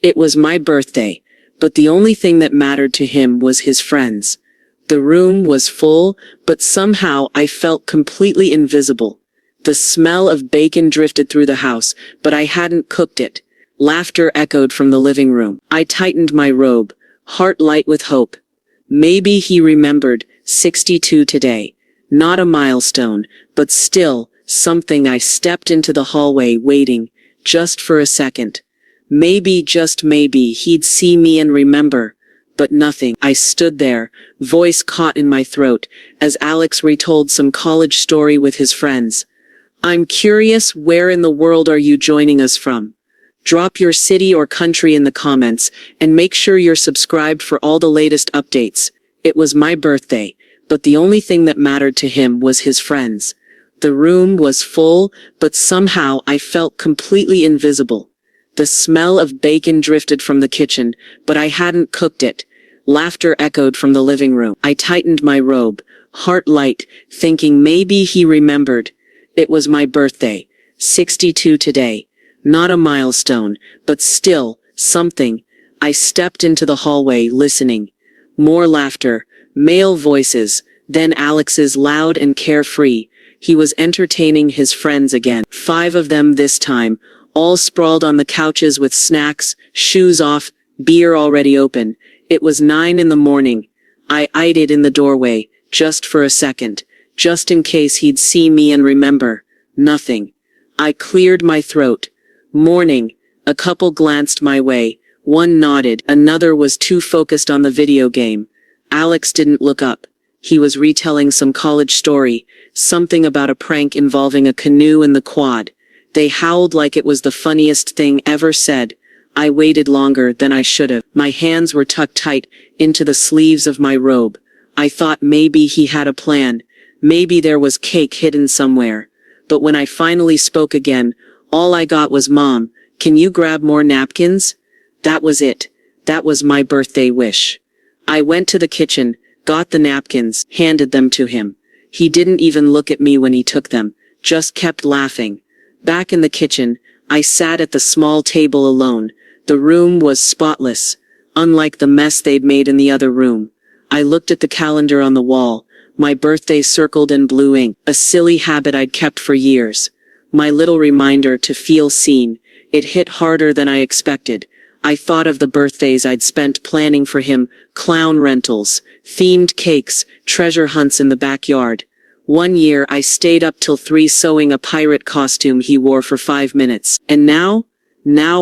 It was my birthday, but the only thing that mattered to him was his friends. The room was full, but somehow I felt completely invisible. The smell of bacon drifted through the house, but I hadn't cooked it. Laughter echoed from the living room. I tightened my robe, heart light with hope. Maybe he remembered 62 today. Not a milestone, but still something. I stepped into the hallway waiting, just for a second. Maybe, just maybe, he'd see me and remember. But nothing. I stood there, voice caught in my throat, as Alex retold some college story with his friends. I'm curious, where in the world are you joining us from? Drop your city or country in the comments, and make sure you're subscribed for all the latest updates. It was my birthday, but the only thing that mattered to him was his friends. The room was full, but somehow I felt completely invisible. The smell of bacon drifted from the kitchen, but I hadn't cooked it. Laughter echoed from the living room. I tightened my robe, heart light, thinking maybe he remembered. It was my birthday, 62 today. Not a milestone, but still, something. I stepped into the hallway, listening. More laughter, male voices, then Alex's loud and carefree. He was entertaining his friends again. 5 of them this time, all sprawled on the couches with snacks, shoes off, beer already open. It was 9 in the morning. I eyed it in the doorway, just for a second, just in case he'd see me and remember. Nothing. I cleared my throat. Morning. A couple glanced my way. One nodded, another was too focused on the video game. Alex didn't look up. He was retelling some college story, something about a prank involving a canoe and the quad. They howled like it was the funniest thing ever said. I waited longer than I should have. My hands were tucked tight into the sleeves of my robe. I thought maybe he had a plan. Maybe there was cake hidden somewhere. But when I finally spoke again, all I got was, "Mom, can you grab more napkins?" That was it. That was my birthday wish. I went to the kitchen, got the napkins, handed them to him. He didn't even look at me when he took them, just kept laughing. Back in the kitchen, I sat at the small table alone. The room was spotless, unlike the mess they'd made in the other room. I looked at the calendar on the wall, my birthday circled in blue ink, a silly habit I'd kept for years. My little reminder to feel seen. It hit harder than I expected. I thought of the birthdays I'd spent planning for him, clown rentals, themed cakes, treasure hunts in the backyard. One year I stayed up till 3 sewing a pirate costume he wore for 5 minutes. And now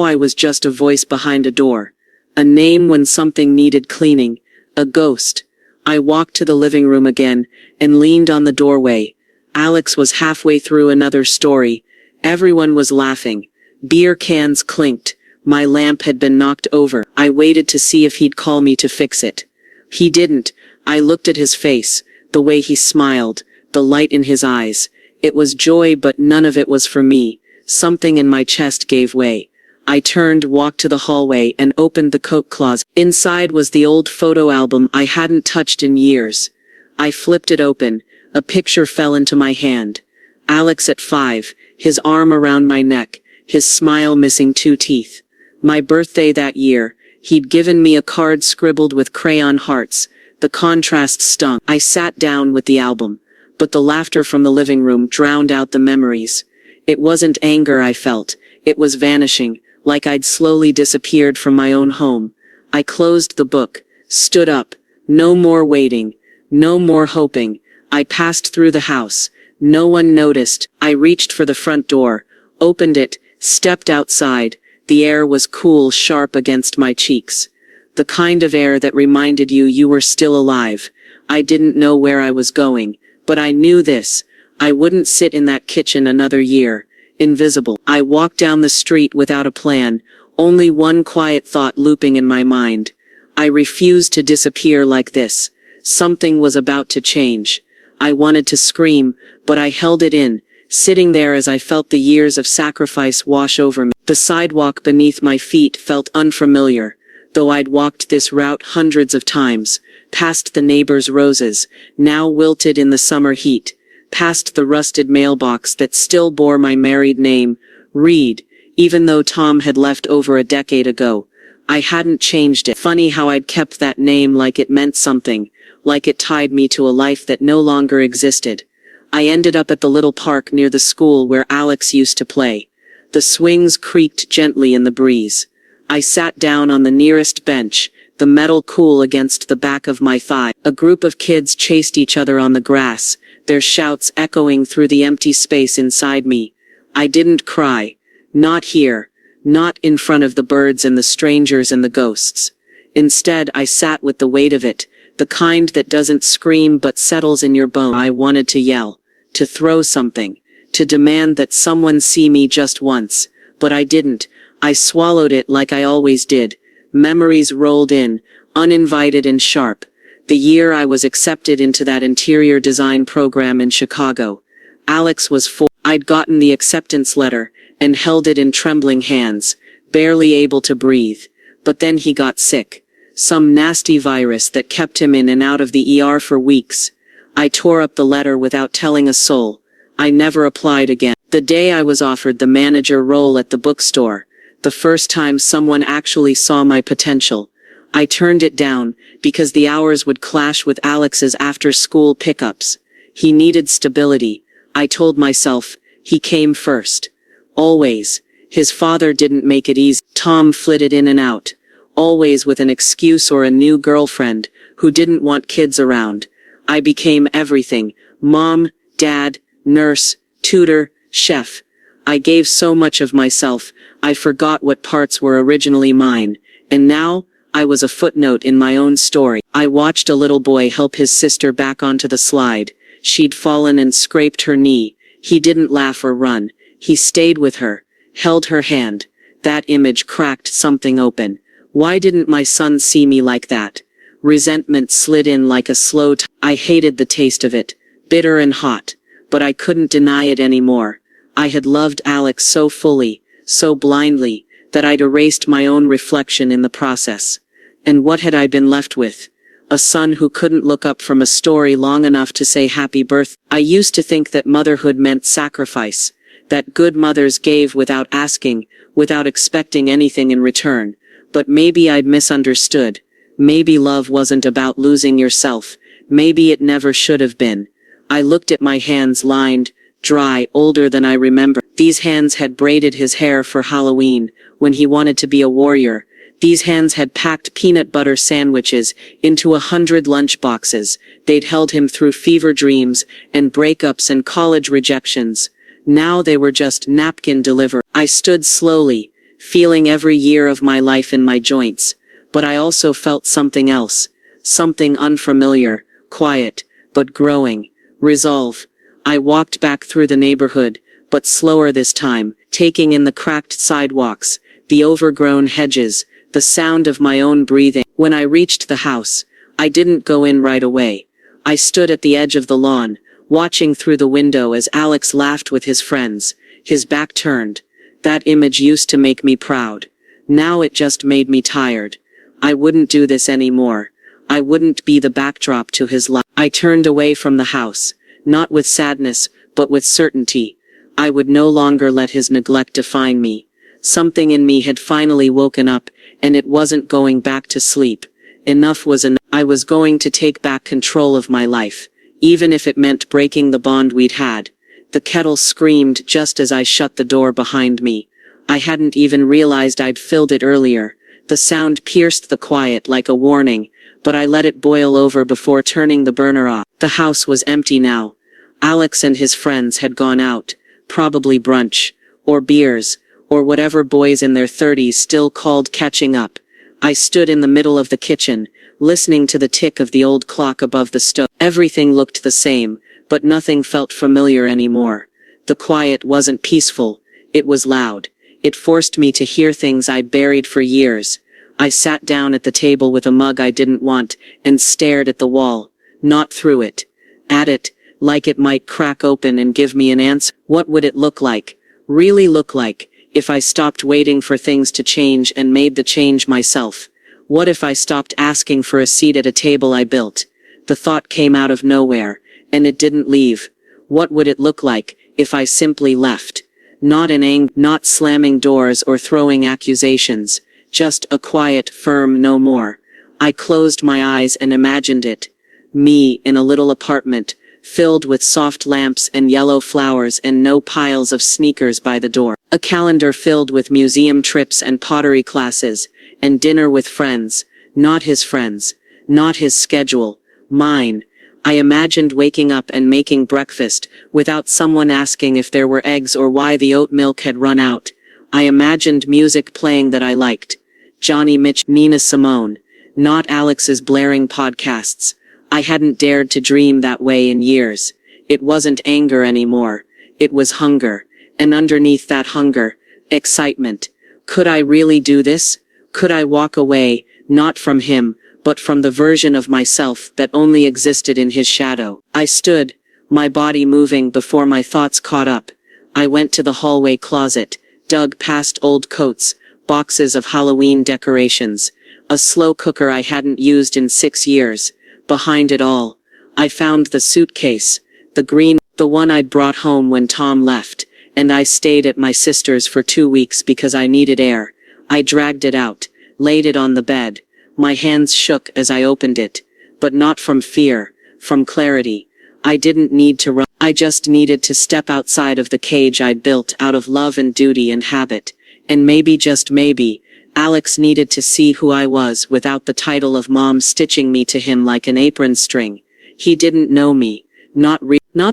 I was just a voice behind a door. A name when something needed cleaning. A ghost. I walked to the living room again, and leaned on the doorway. Alex was halfway through another story. Everyone was laughing. Beer cans clinked. My lamp had been knocked over. I waited to see if he'd call me to fix it. He didn't. I looked at his face, the way he smiled, the light in his eyes. It was joy, but none of it was for me. Something in my chest gave way. I turned, walked to the hallway, and opened the coat closet. Inside was the old photo album I hadn't touched in years. I flipped it open. A picture fell into my hand. Alex at 5, his arm around my neck, his smile missing 2 teeth. My birthday that year, he'd given me a card scribbled with crayon hearts. The contrast stung. I sat down with the album, but the laughter from the living room drowned out the memories. It wasn't anger I felt. It was vanishing, like I'd slowly disappeared from my own home. I closed the book, stood up. No more waiting. No more hoping. I passed through the house. No one noticed. I reached for the front door, opened it, stepped outside. The air was cool, sharp against my cheeks. The kind of air that reminded you were still alive. I didn't know where I was going, but I knew this. I wouldn't sit in that kitchen another year. Invisible. I walked down the street without a plan, only one quiet thought looping in my mind. I refused to disappear like this. Something was about to change. I wanted to scream, but I held it in, sitting there as I felt the years of sacrifice wash over me. The sidewalk beneath my feet felt unfamiliar, though I'd walked this route hundreds of times, past the neighbor's roses, now wilted in the summer heat, past the rusted mailbox that still bore my married name, Reed, even though Tom had left over a decade ago. I hadn't changed it. Funny how I'd kept that name like it meant something, like it tied me to a life that no longer existed. I ended up at the little park near the school where Alex used to play. The swings creaked gently in the breeze. I sat down on the nearest bench, the metal cool against the back of my thigh. A group of kids chased each other on the grass, their shouts echoing through the empty space inside me. I didn't cry. Not here. Not in front of the birds and the strangers and the ghosts. Instead, I sat with the weight of it, the kind that doesn't scream but settles in your bone. I wanted to yell, to throw something, to demand that someone see me just once, but I didn't. I swallowed it like I always did. Memories rolled in, uninvited and sharp. The year I was accepted into that interior design program in Chicago. Alex was 4. I'd gotten the acceptance letter, and held it in trembling hands, barely able to breathe. But then he got sick. Some nasty virus that kept him in and out of the ER for weeks. I tore up the letter without telling a soul. I never applied again. The day I was offered the manager role at the bookstore, the first time someone actually saw my potential, I turned it down because the hours would clash with Alex's after-school pickups. He needed stability. I told myself, he came first. Always. His father didn't make it easy. Tom flitted in and out, always with an excuse or a new girlfriend, who didn't want kids around. I became everything. Mom, dad, nurse, tutor, chef. I gave so much of myself, I forgot what parts were originally mine. And now, I was a footnote in my own story. I watched a little boy help his sister back onto the slide. She'd fallen and scraped her knee. He didn't laugh or run. He stayed with her, held her hand. That image cracked something open. Why didn't my son see me like that? Resentment slid in like a slow I hated the taste of it, bitter and hot, but I couldn't deny it anymore. I had loved Alex so fully, so blindly, that I'd erased my own reflection in the process. And what had I been left with? A son who couldn't look up from a story long enough to say happy birthday. I used to think that motherhood meant sacrifice, that good mothers gave without asking, without expecting anything in return. But maybe I'd misunderstood. Maybe love wasn't about losing yourself. Maybe it never should have been. I looked at my hands lined, dry, older than I remember. These hands had braided his hair for Halloween, when he wanted to be a warrior. These hands had packed peanut butter sandwiches into 100 lunch boxes. They'd held him through fever dreams, and breakups and college rejections. Now they were just napkin deliver. I stood slowly, feeling every year of my life in my joints. But I also felt something else. Something unfamiliar, quiet, but growing. Resolve. I walked back through the neighborhood, but slower this time, taking in the cracked sidewalks, the overgrown hedges, the sound of my own breathing. When I reached the house, I didn't go in right away. I stood at the edge of the lawn, watching through the window as Alex laughed with his friends, his back turned. That image used to make me proud. Now it just made me tired. I wouldn't do this anymore. I wouldn't be the backdrop to his life. I turned away from the house, not with sadness, but with certainty. I would no longer let his neglect define me. Something in me had finally woken up, and it wasn't going back to sleep. Enough was enough. I was going to take back control of my life, even if it meant breaking the bond we'd had. The kettle screamed just as I shut the door behind me. I hadn't even realized I'd filled it earlier. The sound pierced the quiet like a warning, but I let it boil over before turning the burner off. The house was empty now. Alex and his friends had gone out, probably brunch, or beers, or whatever boys in their 30s still called catching up. I stood in the middle of the kitchen, listening to the tick of the old clock above the stove. Everything looked the same, but nothing felt familiar anymore. The quiet wasn't peaceful, it was loud. It forced me to hear things I'd buried for years. I sat down at the table with a mug I didn't want, and stared at the wall, not through it. At it, like it might crack open and give me an answer. What would it look like? Really look like, if I stopped waiting for things to change and made the change myself? What if I stopped asking for a seat at a table I built? The thought came out of nowhere, and it didn't leave. What would it look like, if I simply left? Not in anger, not slamming doors or throwing accusations, Just a quiet, firm no more. I closed my eyes and imagined it. Me in a little apartment, filled with soft lamps and yellow flowers and no piles of sneakers by the door. A calendar filled with museum trips and pottery classes, and dinner with friends. Not his friends. Not his schedule. Mine. I imagined waking up and making breakfast, without someone asking if there were eggs or why the oat milk had run out. I imagined music playing that I liked. Johnny Mitch, Nina Simone. Not Alex's blaring podcasts. I hadn't dared to dream that way in years. It wasn't anger anymore. It was hunger. And underneath that hunger, excitement. Could I really do this? Could I walk away, not from him, but from the version of myself that only existed in his shadow? I stood, my body moving before my thoughts caught up. I went to the hallway closet, dug past old coats, boxes of Halloween decorations, a slow cooker I hadn't used in 6 years. Behind it all, I found the suitcase, the green, the one I'd brought home when Tom left, and I stayed at my sister's for 2 weeks because I needed air. I dragged it out, laid it on the bed. My hands shook as I opened it, but not from fear, from clarity. I didn't need to run. I just needed to step outside of the cage I'd built out of love and duty and habit. And maybe, just maybe, Alex needed to see who I was without the title of mom stitching me to him like an apron string. He didn't know me. Not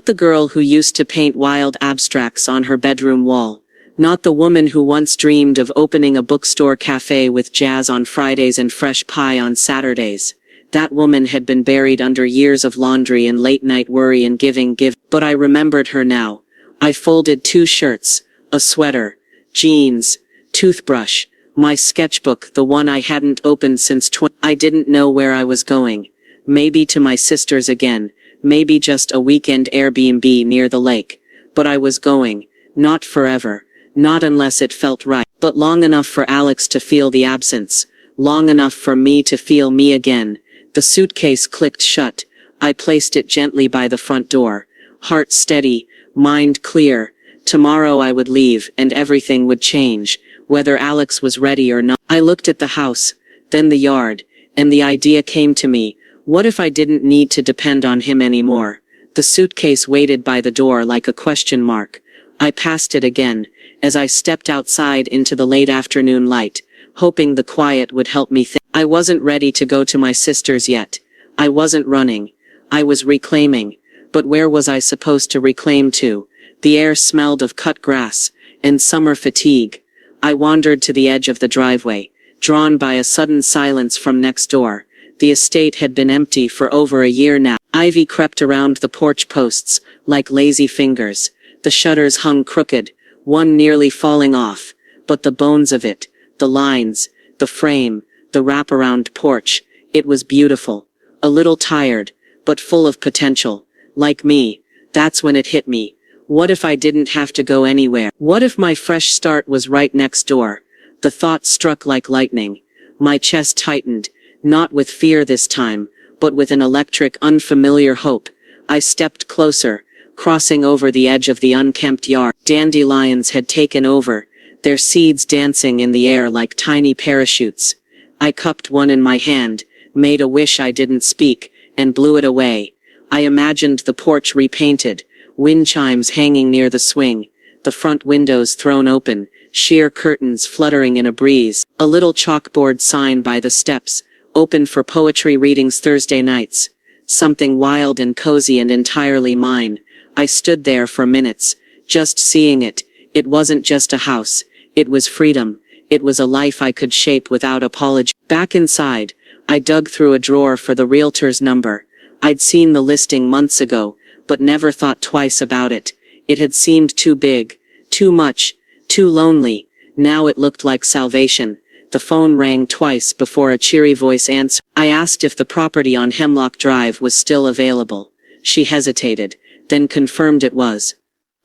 the girl who used to paint wild abstracts on her bedroom wall. Not the woman who once dreamed of opening a bookstore cafe with jazz on Fridays and fresh pie on Saturdays. That woman had been buried under years of laundry and late-night worry and giving. But I remembered her now. I folded 2 shirts, a sweater, jeans, toothbrush, my sketchbook, the one I hadn't opened since I didn't know where I was going. Maybe to my sister's again. Maybe just a weekend Airbnb near the lake. But I was going. Not forever. Not unless it felt right. But long enough for Alex to feel the absence. Long enough for me to feel me again. The suitcase clicked shut. I placed it gently by the front door. Heart steady, mind clear. Tomorrow I would leave and everything would change, whether Alex was ready or not. I looked at the house, then the yard, and the idea came to me. What if I didn't need to depend on him anymore? The suitcase waited by the door like a question mark. I passed it again, as I stepped outside into the late afternoon light, hoping the quiet would help me think. I wasn't ready to go to my sister's yet. I wasn't running. I was reclaiming. But where was I supposed to reclaim to? The air smelled of cut grass, and summer fatigue. I wandered to the edge of the driveway, drawn by a sudden silence from next door. The estate had been empty for over a year now. Ivy crept around the porch posts, like lazy fingers. The shutters hung crooked, one nearly falling off. But the bones of it, the lines, the frame, the wraparound porch, it was beautiful. A little tired, but full of potential. Like me. That's when it hit me. What if I didn't have to go anywhere? What if my fresh start was right next door? The thought struck like lightning. My chest tightened, not with fear this time, but with an electric, unfamiliar hope. I stepped closer, crossing over the edge of the unkempt yard. Dandelions had taken over, their seeds dancing in the air like tiny parachutes. I cupped one in my hand, made a wish I didn't speak, and blew it away. I imagined the porch repainted, wind chimes hanging near the swing, the front windows thrown open, sheer curtains fluttering in a breeze, a little chalkboard sign by the steps, open for poetry readings Thursday nights. Something wild and cozy and entirely mine. I stood there for minutes, just seeing it. It wasn't just a house. It was freedom. It was a life I could shape without apology. Back inside, I dug through a drawer for the realtor's number. I'd seen the listing months ago, but never thought twice about it. It had seemed too big, too much, too lonely. Now it looked like salvation. The phone rang twice before a cheery voice answered. I asked if the property on Hemlock Drive was still available. She hesitated, then confirmed it was.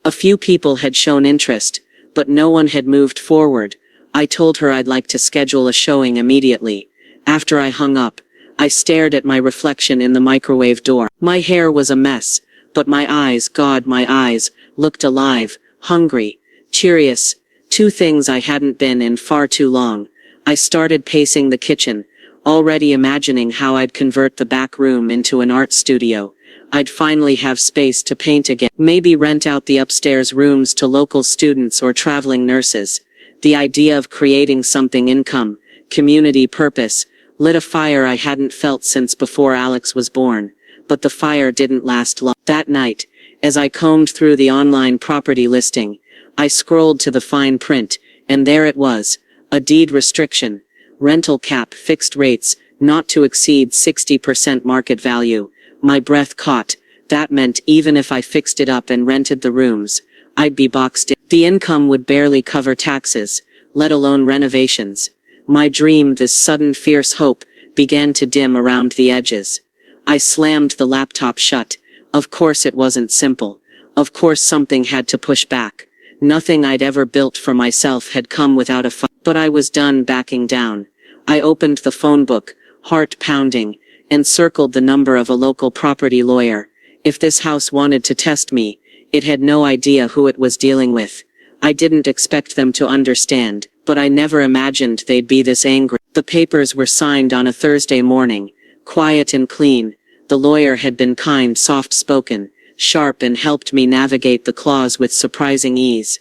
A few people had shown interest, but no one had moved forward. I told her I'd like to schedule a showing immediately. After I hung up, I stared at my reflection in the microwave door. My hair was a mess, but my eyes, God, my eyes, looked alive, hungry, curious. 2 things I hadn't been in far too long. I started pacing the kitchen, already imagining how I'd convert the back room into an art studio. I'd finally have space to paint again, maybe rent out the upstairs rooms to local students or traveling nurses. The idea of creating something income, community purpose, lit a fire I hadn't felt since before Alex was born. But the fire didn't last long. That night, as I combed through the online property listing, I scrolled to the fine print, and there it was, a deed restriction, rental cap, fixed rates, not to exceed 60% market value. My breath caught. That meant even if I fixed it up and rented the rooms, I'd be boxed in. The income would barely cover taxes, let alone renovations. My dream, this sudden fierce hope, began to dim around the edges. I slammed the laptop shut. Of course it wasn't simple. Of course something had to push back. Nothing I'd ever built for myself had come without a fight. But I was done backing down. I opened the phone book, heart pounding, and circled the number of a local property lawyer. If this house wanted to test me, it had no idea who it was dealing with. I didn't expect them to understand, but I never imagined they'd be this angry. The papers were signed on a Thursday morning, quiet and clean. The lawyer had been kind, soft-spoken, sharp, and helped me navigate the clause with surprising ease.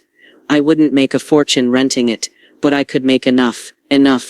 I wouldn't make a fortune renting it, but I could make enough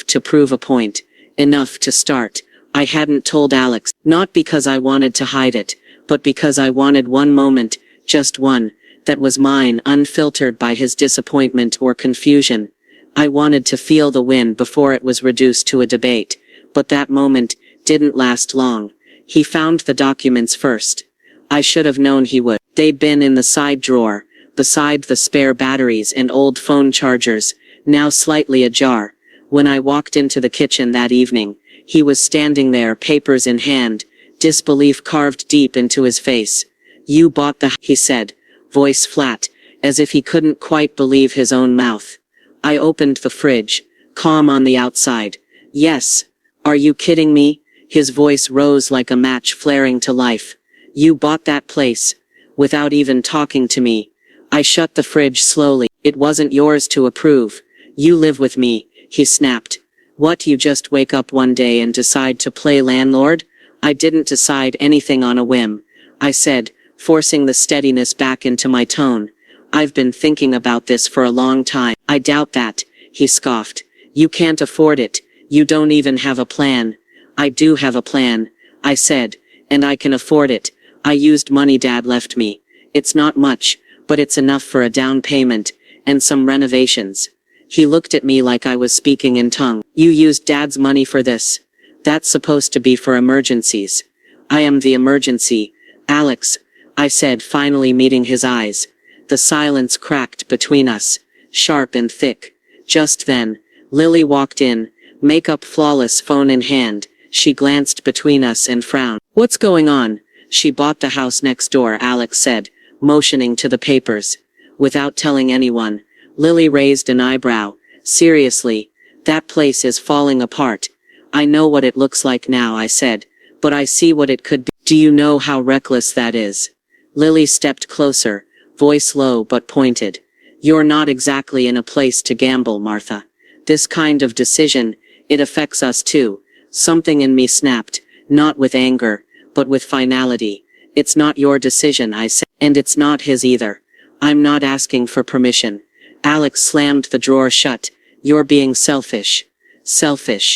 to prove a point, enough to start. I hadn't told Alex, not because I wanted to hide it, but because I wanted one moment, just one, that was mine, unfiltered by his disappointment or confusion. I wanted to feel the win before it was reduced to a debate, but that moment didn't last long. He found the documents first. I should have known he would. They'd been in the side drawer, beside the spare batteries and old phone chargers, now slightly ajar. When I walked into the kitchen that evening, he was standing there, papers in hand, disbelief carved deep into his face. "You bought the," he said, voice flat, as if he couldn't quite believe his own mouth. I opened the fridge, calm on the outside. "Yes. Are you kidding me?" His voice rose like a match flaring to life. "You bought that place, without even talking to me." I shut the fridge slowly. "It wasn't yours to approve. You live with me," he snapped. "What, you just wake up one day and decide to play landlord?" "I didn't decide anything on a whim," I said, forcing the steadiness back into my tone. "I've been thinking about this for a long time." "I doubt that," he scoffed. "You can't afford it. You don't even have a plan." "I do have a plan," I said, "and I can afford it. I used money Dad left me. It's not much, but it's enough for a down payment, and some renovations." He looked at me like I was speaking in tongue. "You used Dad's money for this? That's supposed to be for emergencies." "I am the emergency, Alex," I said, finally meeting his eyes. The silence cracked between us, sharp and thick. Just then, Lily walked in, makeup flawless, phone in hand. She glanced between us and frowned. "What's going on?" "She bought the house next door," Alex said, motioning to the papers. "Without telling anyone." Lily raised an eyebrow. "Seriously? That place is falling apart." "I know what it looks like now," I said, "but I see what it could be." "Do you know how reckless that is?" Lily stepped closer, voice low but pointed. "You're not exactly in a place to gamble, Martha. This kind of decision, it affects us too." Something in me snapped, not with anger, but with finality. "It's not your decision," I said, "and it's not his either. I'm not asking for permission." Alex slammed the drawer shut. "You're being selfish." "Selfish?"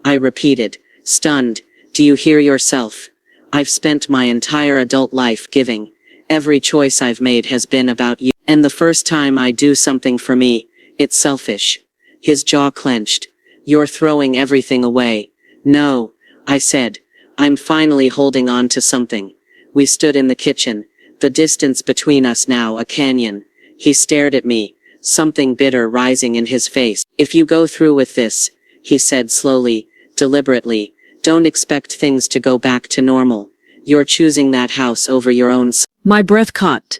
I repeated, stunned. "Do you hear yourself? I've spent my entire adult life giving. Every choice I've made has been about you. And the first time I do something for me, it's selfish." His jaw clenched. "You're throwing everything away." "No," I said. "I'm finally holding on to something." We stood in the kitchen, the distance between us now a canyon. He stared at me, something bitter rising in his face. "If you go through with this," he said slowly, deliberately, "don't expect things to go back to normal. You're choosing that house over your own son." My breath caught.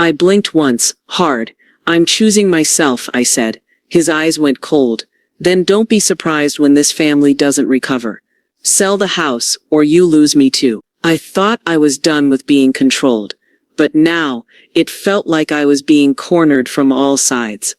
I blinked once, hard. "I'm choosing myself," I said. His eyes went cold. "Then don't be surprised when this family doesn't recover. Sell the house, or you lose me too." I thought I was done with being controlled. But now, it felt like I was being cornered from all sides.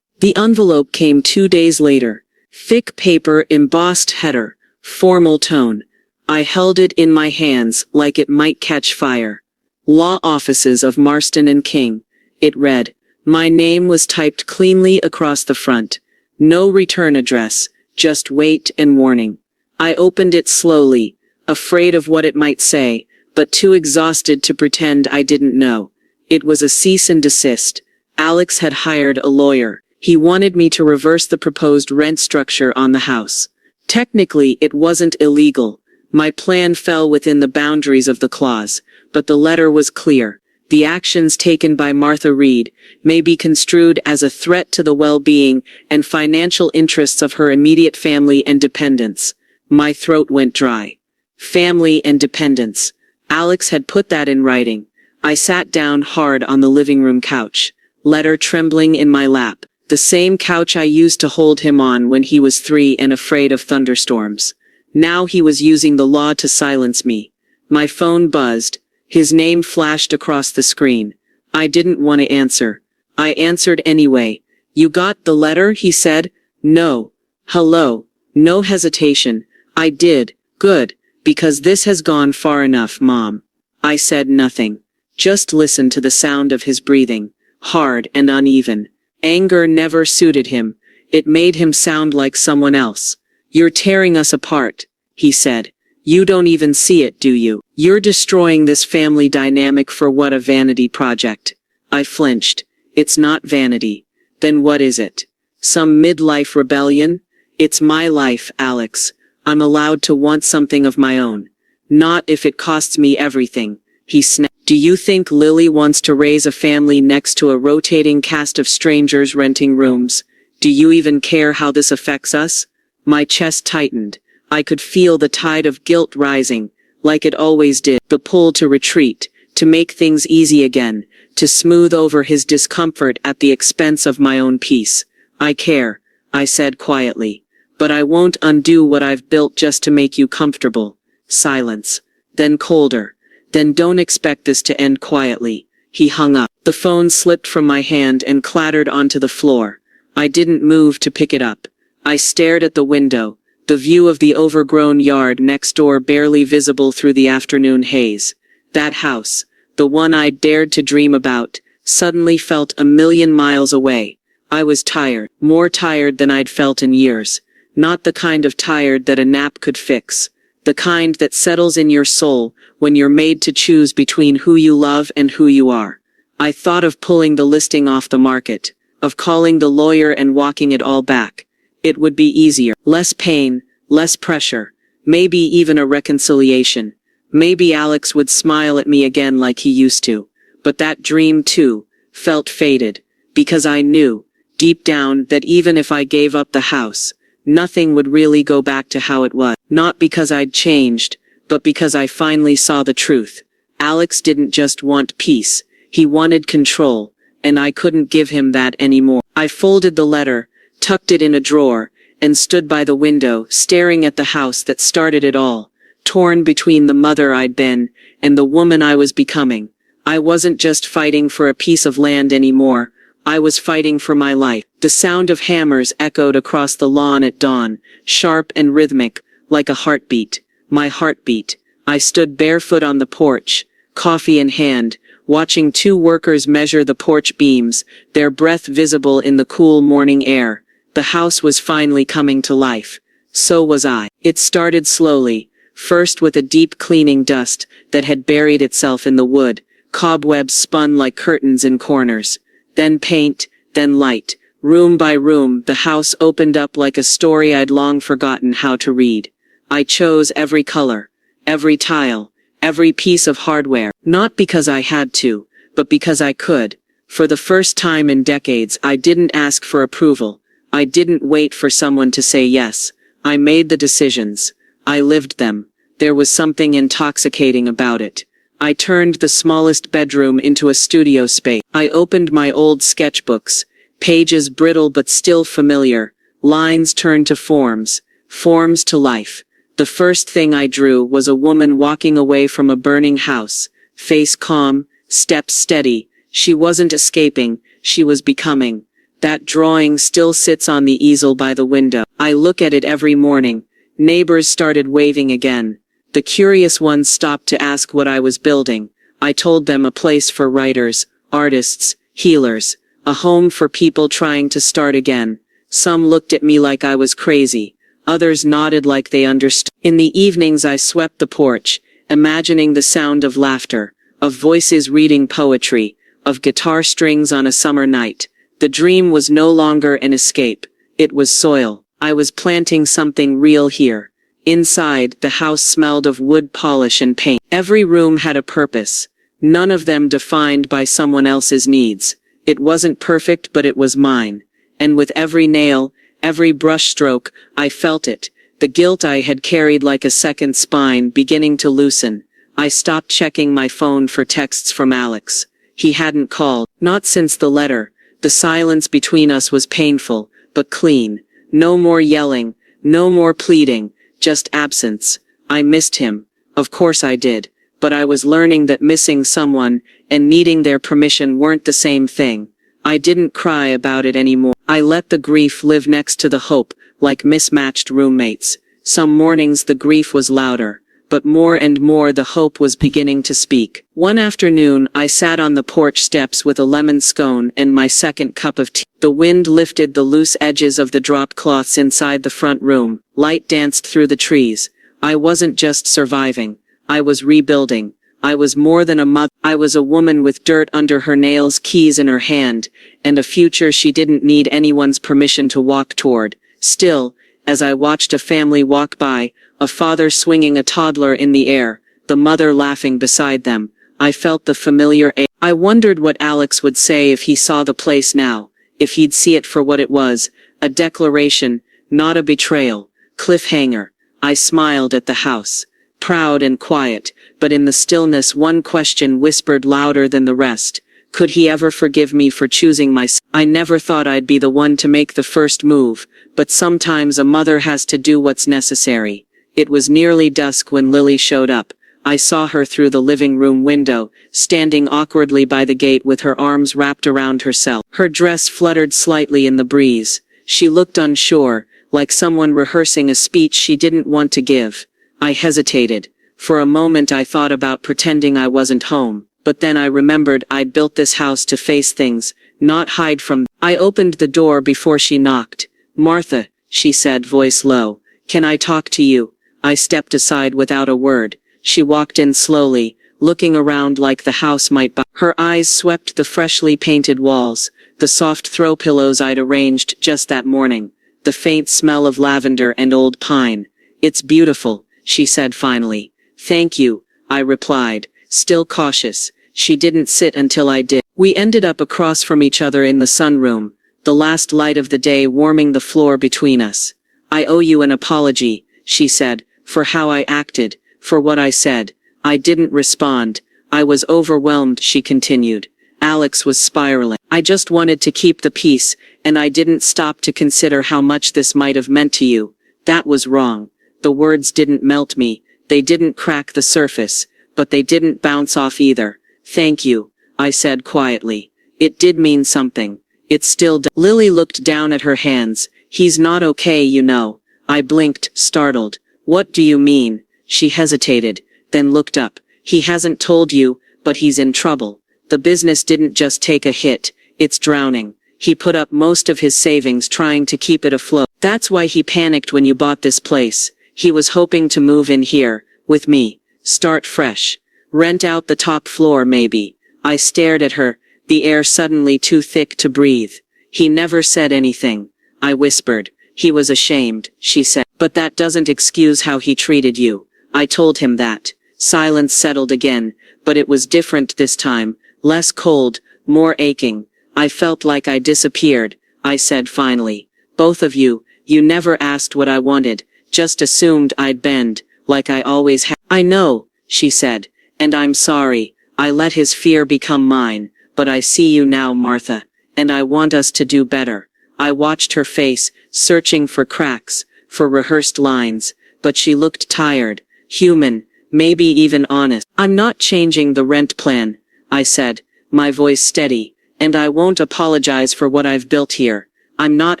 The envelope came 2 days later, Thick paper, embossed header, formal tone. I held it in my hands like it might catch fire. Law Offices of Marston and King. It read. My name was typed cleanly across the front. No return address, just wait and warning. I opened it slowly, afraid of what it might say, but too exhausted to pretend I didn't know. It was a cease and desist. Alex had hired a lawyer. He wanted me to reverse the proposed rent structure on the house. Technically, it wasn't illegal. My plan fell within the boundaries of the clause, but the letter was clear. The actions taken by Martha Reed may be construed as a threat to the well-being and financial interests of her immediate family and dependents. My throat went dry. Family and dependents. Alex had put that in writing. I sat down hard on the living room couch, letter trembling in my lap, the same couch I used to hold him on when he was 3 and afraid of thunderstorms. Now he was using the law to silence me. My phone buzzed. His name flashed across the screen. I didn't want to answer. I answered anyway. You got the letter? He said. No. Hello. No hesitation. I did. Good. Because this has gone far enough, Mom. I said nothing. Just listened to the sound of his breathing. Hard and uneven. Anger never suited him. It made him sound like someone else. You're tearing us apart, he said. You don't even see it, do you? You're destroying this family dynamic for what, a vanity project? I flinched. It's not vanity. Then what is it? Some midlife rebellion? It's my life, Alex. I'm allowed to want something of my own. Not if it costs me everything, he snapped. Do you think Lily wants to raise a family next to a rotating cast of strangers renting rooms? Do you even care how this affects us? My chest tightened. I could feel the tide of guilt rising, like it always did. The pull to retreat, to make things easy again, to smooth over his discomfort at the expense of my own peace. I care, I said quietly. But I won't undo what I've built just to make you comfortable. Silence. Then colder. Then don't expect this to end quietly. He hung up. The phone slipped from my hand and clattered onto the floor. I didn't move to pick it up. I stared at the window, the view of the overgrown yard next door barely visible through the afternoon haze. That house, the one I'd dared to dream about, suddenly felt a million miles away. I was tired, more tired than I'd felt in years. Not the kind of tired that a nap could fix. The kind that settles in your soul when you're made to choose between who you love and who you are. I thought of pulling the listing off the market, of calling the lawyer and walking it all back. It would be easier. Less pain, less pressure, maybe even a reconciliation. Maybe Alex would smile at me again like he used to. But that dream, too, felt faded, because I knew, deep down, that even if I gave up the house, nothing would really go back to how it was. Not because I'd changed, but because I finally saw the truth. Alex didn't just want peace. He wanted control, and I couldn't give him that anymore. I folded the letter, tucked it in a drawer, and stood by the window, staring at the house that started it all, torn between the mother I'd been and the woman I was becoming. I wasn't just fighting for a piece of land anymore. I was fighting for my life. The sound of hammers echoed across the lawn at dawn, sharp and rhythmic, like a heartbeat. My heartbeat. I stood barefoot on the porch, coffee in hand, watching 2 workers measure the porch beams, their breath visible in the cool morning air. The house was finally coming to life. So was I. It started slowly, first with a deep cleaning dust that had buried itself in the wood, cobwebs spun like curtains in corners. Then paint, then light. Room by room, the house opened up like a story I'd long forgotten how to read. I chose every color, every tile, every piece of hardware, not because I had to, but because I could. For the first time in decades, I didn't ask for approval. I didn't wait for someone to say yes. I made the decisions. I lived them. There was something intoxicating about it. I turned the smallest bedroom into a studio space. I opened my old sketchbooks, pages brittle but still familiar, lines turned to forms, forms to life. The first thing I drew was a woman walking away from a burning house, face calm, steps steady. She wasn't escaping, she was becoming. That drawing still sits on the easel by the window. I look at it every morning. Neighbors started waving again. The curious ones stopped to ask what I was building. I told them a place for writers, artists, healers, a home for people trying to start again. Some looked at me like I was crazy. Others nodded like they understood. In the evenings I swept the porch, imagining the sound of laughter, of voices reading poetry, of guitar strings on a summer night. The dream was no longer an escape. It was soil. I was planting something real here. Inside, the house smelled of wood polish and paint. Every room had a purpose. None of them defined by someone else's needs. It wasn't perfect, but it was mine. And with every nail, every brushstroke, I felt it. The guilt I had carried like a second spine beginning to loosen. I stopped checking my phone for texts from Alex. He hadn't called. Not since the letter. The silence between us was painful, but clean. No more yelling, no more pleading, just absence. I missed him. Of course I did. But I was learning that missing someone and needing their permission weren't the same thing. I didn't cry about it anymore. I let the grief live next to the hope, like mismatched roommates. Some mornings the grief was louder, but more and more the hope was beginning to speak. One afternoon I sat on the porch steps with a lemon scone and my second cup of tea. The wind lifted the loose edges of the drop cloths inside the front room. Light danced through the trees. I wasn't just surviving. I was rebuilding. I was more than a mother. I was a woman with dirt under her nails, keys in her hand, and a future she didn't need anyone's permission to walk toward. Still, as I watched a family walk by, a father swinging a toddler in the air, the mother laughing beside them, I felt the familiar ache. I wondered what Alex would say if he saw the place now, if he'd see it for what it was, a declaration, not a betrayal. Cliffhanger. I smiled at the house. Proud and quiet, but in the stillness one question whispered louder than the rest. Could he ever forgive me for choosing myself? I never thought I'd be the one to make the first move, but sometimes a mother has to do what's necessary. It was nearly dusk when Lily showed up. I saw her through the living room window, standing awkwardly by the gate with her arms wrapped around herself. Her dress fluttered slightly in the breeze. She looked unsure, like someone rehearsing a speech she didn't want to give. I hesitated. For a moment I thought about pretending I wasn't home, but then I remembered I'd built this house to face things, not hide from them. I opened the door before she knocked. "Martha," she said, voice low, "can I talk to you?" I stepped aside without a word. She walked in slowly, looking around like the house might buy. Her eyes swept the freshly painted walls, the soft throw pillows I'd arranged just that morning, the faint smell of lavender and old pine. "It's beautiful," she said finally. "Thank you," I replied, still cautious. She didn't sit until I did. We ended up across from each other in the sunroom, the last light of the day warming the floor between us. "I owe you an apology," she said, "for how I acted, for what I said." I didn't respond. "I was overwhelmed," she continued. "Alex was spiraling. I just wanted to keep the peace, and I didn't stop to consider how much this might have meant to you. That was wrong." The words didn't melt me. They didn't crack the surface, but they didn't bounce off either. "Thank you," I said quietly. "It did mean something. It still does." Lily looked down at her hands. "He's not okay, you know." I blinked, startled. "What do you mean?" She hesitated, then looked up. "He hasn't told you, but he's in trouble. The business didn't just take a hit, it's drowning. He put up most of his savings trying to keep it afloat. That's why he panicked when you bought this place. He was hoping to move in here, with me. Start fresh. Rent out the top floor maybe." I stared at her, the air suddenly too thick to breathe. "He never said anything," I whispered. "He was ashamed," she said. "But that doesn't excuse how he treated you." I told him that. Silence settled again, but it was different this time, less cold, more aching. "I felt like I disappeared," I said finally. "Both of you, you never asked what I wanted, just assumed I'd bend, like I always have." "I know," she said, "and I'm sorry. I let his fear become mine, but I see you now, Martha, and I want us to do better." I watched her face, searching for cracks, for rehearsed lines, but she looked tired, human, maybe even honest. "I'm not changing the rent plan," I said, my voice steady, And I won't apologize for what I've built here. I'm not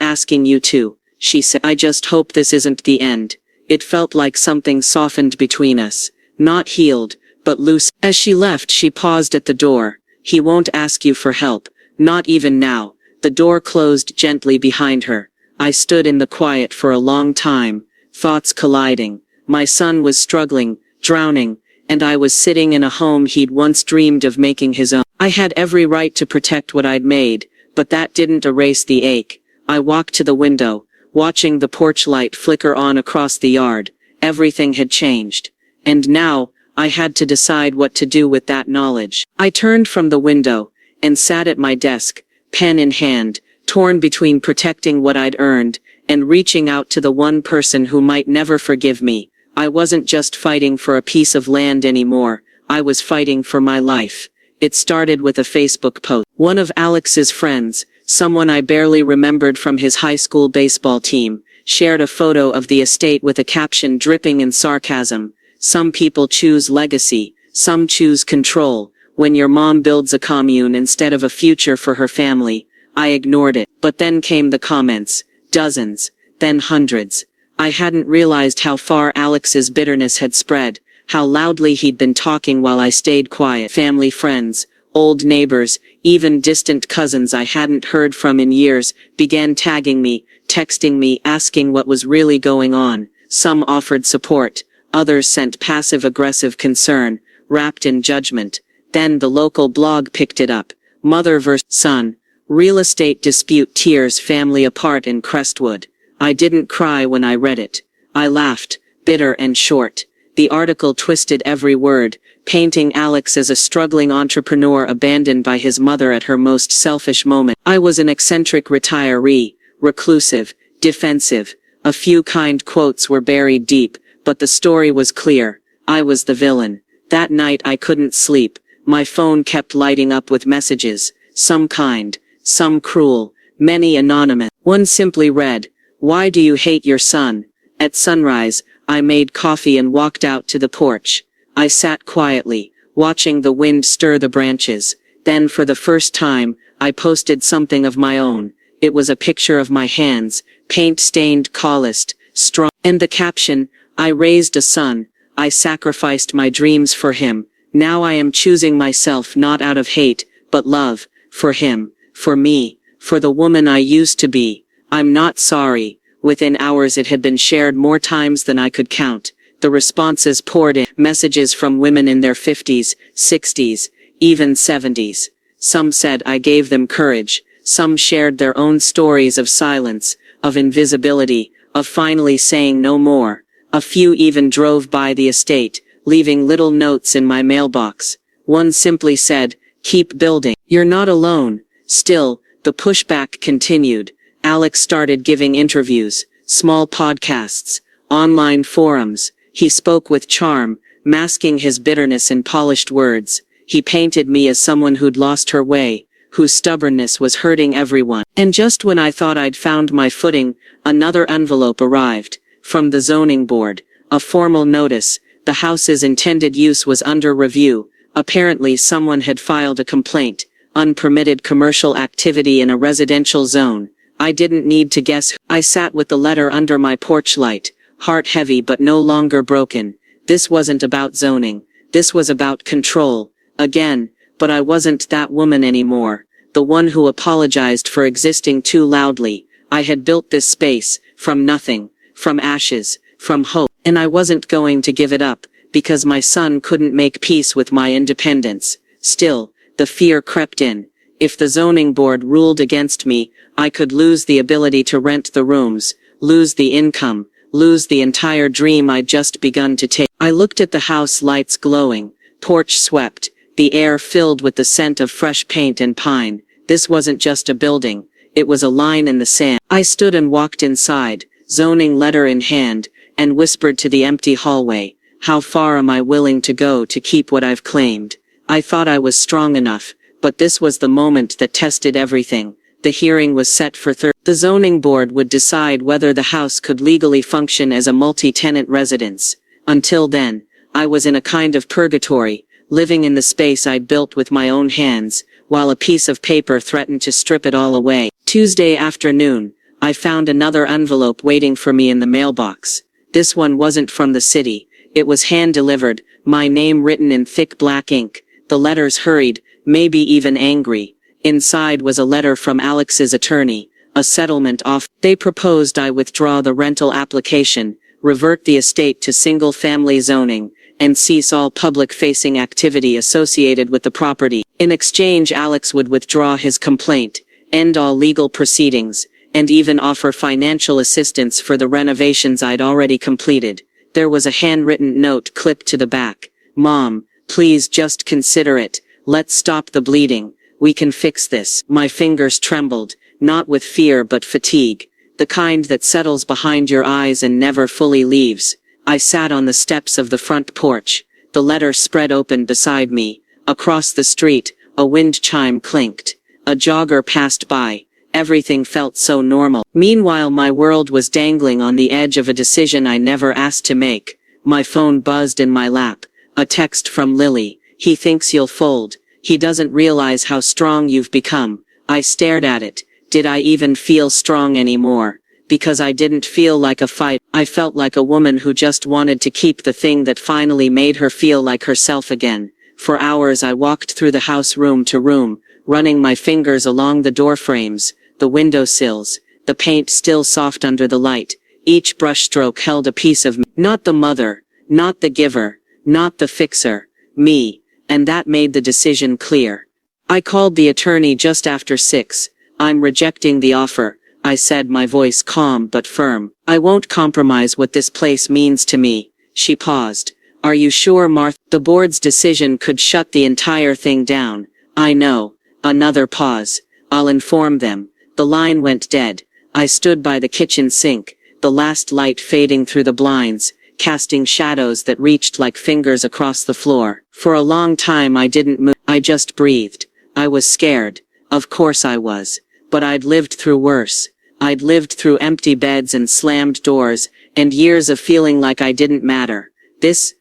asking you to, she said. I just hope this isn't the end. It felt like something softened between us. Not healed, but loose. As she left, she paused at the door. He won't ask you for help. Not even now. The door closed gently behind her. I stood in the quiet for a long time, thoughts colliding. My son was struggling, drowning, and I was sitting in a home he'd once dreamed of making his own. I had every right to protect what I'd made, but that didn't erase the ache. I walked to the window, watching the porch light flicker on across the yard. Everything had changed. And now, I had to decide what to do with that knowledge. I turned from the window, and sat at my desk, pen in hand, torn between protecting what I'd earned, and reaching out to the one person who might never forgive me. I wasn't just fighting for a piece of land anymore, I was fighting for my life. It started with a Facebook post. One of Alex's friends, someone I barely remembered from his high school baseball team, shared a photo of the estate with a caption dripping in sarcasm. Some people choose legacy, some choose control. When your mom builds a commune instead of a future for her family. I ignored it. But then came the comments. Dozens. Then hundreds. I hadn't realized how far Alex's bitterness had spread, how loudly he'd been talking while I stayed quiet. Family friends, old neighbors, even distant cousins I hadn't heard from in years, began tagging me, texting me, asking what was really going on. Some offered support, others sent passive-aggressive concern, wrapped in judgment. Then the local blog picked it up. Mother vs. Son. Real estate dispute tears family apart in Crestwood. I didn't cry when I read it. I laughed, bitter and short. The article twisted every word, painting Alex as a struggling entrepreneur abandoned by his mother at her most selfish moment. I was an eccentric retiree, reclusive, defensive. A few kind quotes were buried deep, but the story was clear. I was the villain. That night I couldn't sleep. My phone kept lighting up with messages, some kind, some cruel, many anonymous. One simply read, "Why do you hate your son?" At sunrise, I made coffee and walked out to the porch. I sat quietly, watching the wind stir the branches. Then for the first time, I posted something of my own. It was a picture of my hands, paint-stained, calloused, strong. And the caption, "I raised a son. I sacrificed my dreams for him. Now I am choosing myself not out of hate, but love, for him, for me, for the woman I used to be. I'm not sorry." Within hours it had been shared more times than I could count. The responses poured in, messages from women in their 50s, 60s, even 70s. Some said I gave them courage. Some shared their own stories of silence, of invisibility, of finally saying no more. A few even drove by the estate, leaving little notes in my mailbox. One simply said, "Keep building. You're not alone." Still, the pushback continued. Alex started giving interviews, small podcasts, online forums. He spoke with charm, masking his bitterness in polished words. He painted me as someone who'd lost her way, whose stubbornness was hurting everyone. And just when I thought I'd found my footing, another envelope arrived. From the zoning board. A formal notice. The house's intended use was under review. Apparently someone had filed a complaint. Unpermitted commercial activity in a residential zone. I didn't need to guess. I sat with the letter under my porch light, heart heavy but no longer broken. This wasn't about zoning. This was about control. Again, but I wasn't that woman anymore. The one who apologized for existing too loudly. I had built this space, from nothing, from ashes, from hope, and I wasn't going to give it up, because my son couldn't make peace with my independence. Still, the fear crept in. If the zoning board ruled against me, I could lose the ability to rent the rooms, lose the income, lose the entire dream I'd just begun to take. I looked at the house lights glowing, porch swept, the air filled with the scent of fresh paint and pine. This wasn't just a building, it was a line in the sand. I stood and walked inside, zoning letter in hand, and whispered to the empty hallway, "How far am I willing to go to keep what I've claimed?" I thought I was strong enough, but this was the moment that tested everything. The hearing was set for Thursday. The zoning board would decide whether the house could legally function as a multi-tenant residence. Until then, I was in a kind of purgatory, living in the space I'd built with my own hands, while a piece of paper threatened to strip it all away. Tuesday afternoon, I found another envelope waiting for me in the mailbox. This one wasn't from the city. It was hand-delivered, my name written in thick black ink. The letters hurried, maybe even angry. Inside was a letter from Alex's attorney, a settlement offer. They proposed I withdraw the rental application, revert the estate to single-family zoning, and cease all public-facing activity associated with the property. In exchange, Alex would withdraw his complaint, end all legal proceedings, and even offer financial assistance for the renovations I'd already completed. There was a handwritten note clipped to the back. "Mom, please just consider it. Let's stop the bleeding. We can fix this." My fingers trembled, not with fear but fatigue, the kind that settles behind your eyes and never fully leaves. I sat on the steps of the front porch. The letter spread open beside me. Across the street, a wind chime clinked. A jogger passed by. Everything felt so normal. Meanwhile, my world was dangling on the edge of a decision I never asked to make. My phone buzzed in my lap. A text from Lily. "He thinks you'll fold. He doesn't realize how strong you've become." I stared at it. Did I even feel strong anymore? Because I didn't feel like a fight. I felt like a woman who just wanted to keep the thing that finally made her feel like herself again. For hours I walked through the house room to room, running my fingers along the door frames, the windowsills, the paint still soft under the light. Each brushstroke held a piece of me. Not the mother, not the giver, not the fixer, me. And that made the decision clear. I called the attorney just after 6. "I'm rejecting the offer," I said, my voice calm but firm. "I won't compromise what this place means to me." She paused. "Are you sure, Martha? The board's decision could shut the entire thing down." "I know." Another pause. "I'll inform them." The line went dead. I stood by the kitchen sink, the last light fading through the blinds, casting shadows that reached like fingers across the floor. For a long time I didn't move. I just breathed. I was scared. Of course I was. But I'd lived through worse. I'd lived through empty beds and slammed doors, and years of feeling like I didn't matter. This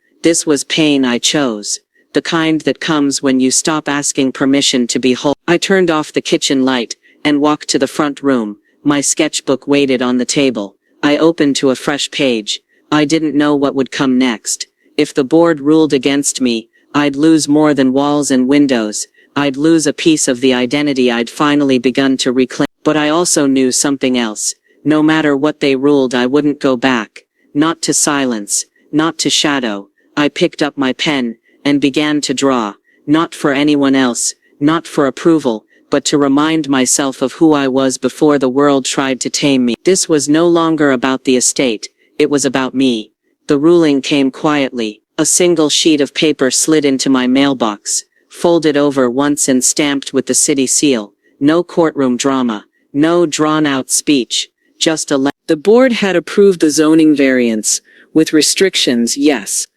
was pain I chose. The kind that comes when you stop asking permission to be whole. I turned off the kitchen light, and walked to the front room. My sketchbook waited on the table. I opened to a fresh page. I didn't know what would come next. If the board ruled against me, I'd lose more than walls and windows. I'd lose a piece of the identity I'd finally begun to reclaim. But I also knew something else. No matter what they ruled, I wouldn't go back. Not to silence, not to shadow. I picked up my pen, and began to draw. Not for anyone else, not for approval, but to remind myself of who I was before the world tried to tame me. This was no longer about the estate. It was about me. The ruling came quietly. A single sheet of paper slid into my mailbox, folded over once and stamped with the city seal. No courtroom drama. No drawn-out speech. Just a The board had approved the zoning variance, with restrictions, yes.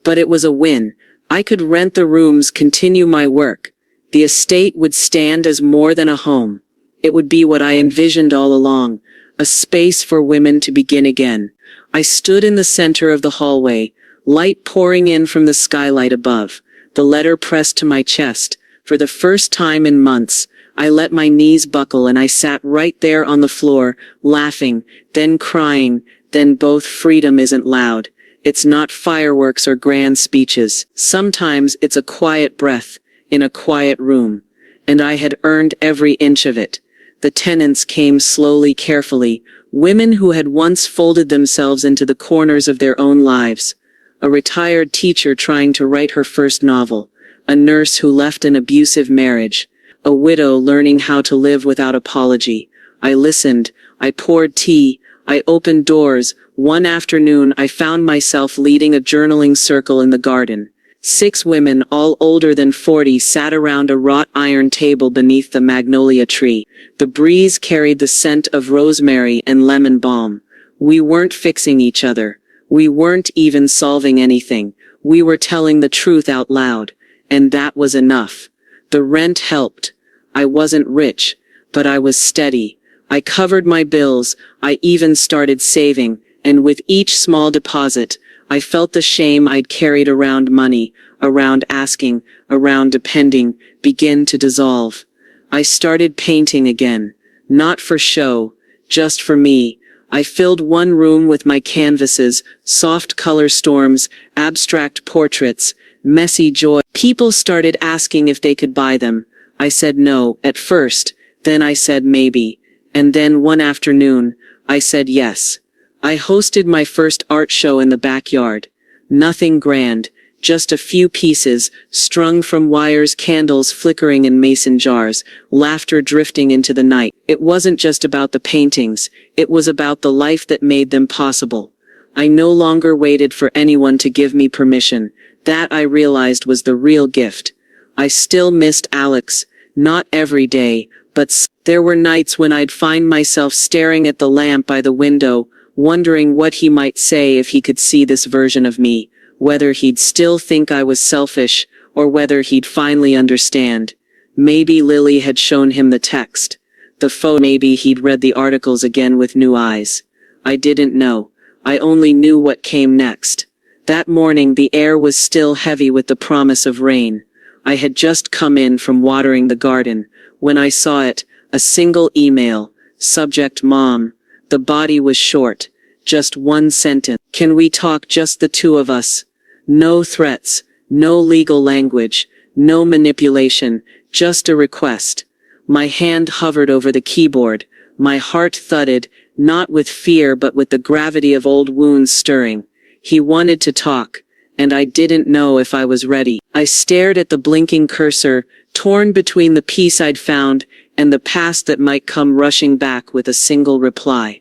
But it was a win. I could rent the rooms, continue my work. The estate would stand as more than a home. It would be what I envisioned all along, a space for women to begin again. I stood in the center of the hallway, light pouring in from the skylight above, the letter pressed to my chest. For the first time in months, I let my knees buckle and I sat right there on the floor, laughing, then crying, then both. Freedom isn't loud. It's not fireworks or grand speeches. Sometimes it's a quiet breath, in a quiet room. And I had earned every inch of it. The tenants came slowly, carefully, women who had once folded themselves into the corners of their own lives. A retired teacher trying to write her first novel. A nurse who left an abusive marriage. A widow learning how to live without apology. I listened. I poured tea. I opened doors. One afternoon I found myself leading a journaling circle in the garden. 6 women, all older than 40, sat around a wrought iron table beneath the magnolia tree. The breeze carried the scent of rosemary and lemon balm. We weren't fixing each other. We weren't even solving anything. We were telling the truth out loud. And that was enough. The rent helped. I wasn't rich, but I was steady. I covered my bills. I even started saving. And with each small deposit, I felt the shame I'd carried around money, around asking, around depending, begin to dissolve. I started painting again. Not for show, just for me. I filled one room with my canvases, soft color storms, abstract portraits, messy joy. People started asking if they could buy them. I said no, at first, then I said maybe. And then one afternoon, I said yes. I hosted my first art show in the backyard. Nothing grand, just a few pieces, strung from wires, candles flickering in mason jars, laughter drifting into the night. It wasn't just about the paintings, it was about the life that made them possible. I no longer waited for anyone to give me permission. That, I realized, was the real gift. I still missed Alex, not every day, but there were nights when I'd find myself staring at the lamp by the window, wondering what he might say if he could see this version of me, whether he'd still think I was selfish, or whether he'd finally understand. Maybe Lily had shown him the text. The photo. Maybe he'd read the articles again with new eyes. I didn't know. I only knew what came next. That morning the air was still heavy with the promise of rain. I had just come in from watering the garden. When I saw it, a single email, subject Mom. The body was short. Just one sentence. Can we talk, just the two of us? No threats, no legal language, no manipulation, just a request. My hand hovered over the keyboard. My heart thudded, not with fear but with the gravity of old wounds stirring. He wanted to talk, and I didn't know if I was ready. I stared at the blinking cursor, torn between the peace I'd found and the past that might come rushing back with a single reply.